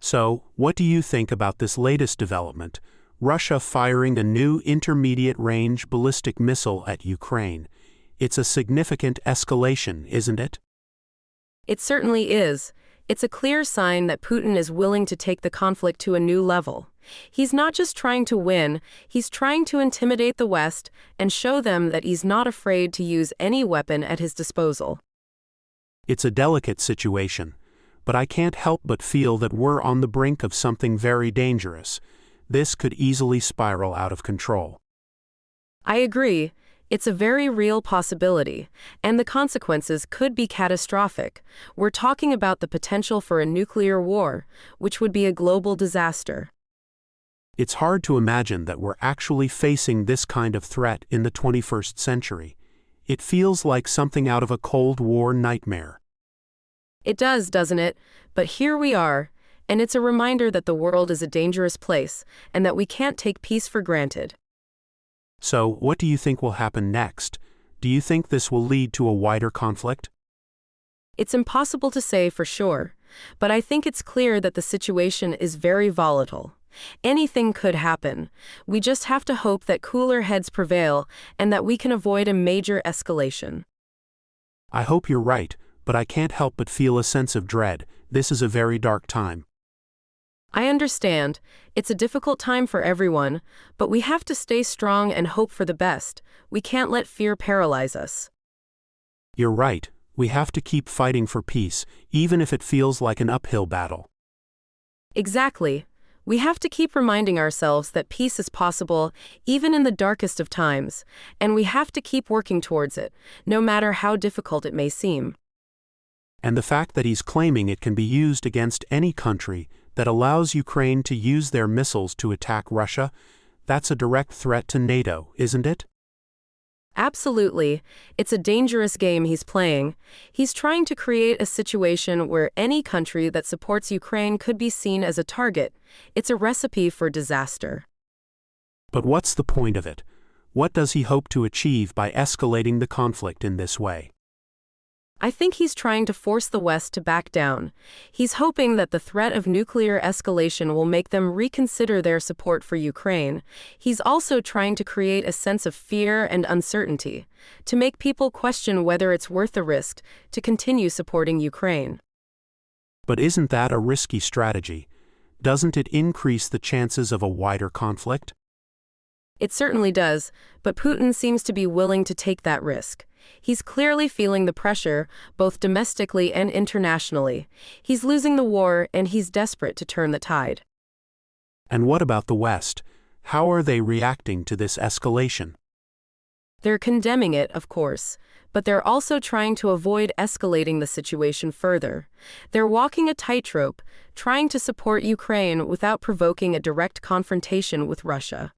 So, what do you think about this latest development? Russia firing a new intermediate-range ballistic missile at Ukraine. It's a significant escalation, isn't it? It certainly is. It's a clear sign that Putin is willing to take the conflict to a new level. He's not just trying to win, he's trying to intimidate the West and show them that he's not afraid to use any weapon at his disposal. It's a delicate situation, but I can't help but feel that we're on the brink of something very dangerous. This could easily spiral out of control. I agree. It's a very real possibility, and the consequences could be catastrophic. We're talking about the potential for a nuclear war, which would be a global disaster. It's hard to imagine that we're actually facing this kind of threat in the 21st century. It feels like something out of a Cold War nightmare. It does, doesn't it? But here we are, and it's a reminder that the world is a dangerous place, and that we can't take peace for granted. So, what do you think will happen next? Do you think this will lead to a wider conflict? It's impossible to say for sure, but I think it's clear that the situation is very volatile. Anything could happen. We just have to hope that cooler heads prevail and that we can avoid a major escalation. I hope you're right, but I can't help but feel a sense of dread. This is a very dark time. I understand. It's a difficult time for everyone, but we have to stay strong and hope for the best. We can't let fear paralyze us. You're right. We have to keep fighting for peace, even if it feels like an uphill battle. Exactly. We have to keep reminding ourselves that peace is possible, even in the darkest of times, and we have to keep working towards it, no matter how difficult it may seem. And the fact that he's claiming it can be used against any country that allows Ukraine to use their missiles to attack Russia, that's a direct threat to NATO, isn't it? Absolutely. It's a dangerous game he's playing. He's trying to create a situation where any country that supports Ukraine could be seen as a target. It's a recipe for disaster. But what's the point of it? What does he hope to achieve by escalating the conflict in this way? I think he's trying to force the West to back down. He's hoping that the threat of nuclear escalation will make them reconsider their support for Ukraine. He's also trying to create a sense of fear and uncertainty, to make people question whether it's worth the risk to continue supporting Ukraine. But isn't that a risky strategy? Doesn't it increase the chances of a wider conflict? It certainly does, but Putin seems to be willing to take that risk. He's clearly feeling the pressure, both domestically and internationally. He's losing the war, and he's desperate to turn the tide. And what about the West? How are they reacting to this escalation? They're condemning it, of course, but they're also trying to avoid escalating the situation further. They're walking a tightrope, trying to support Ukraine without provoking a direct confrontation with Russia.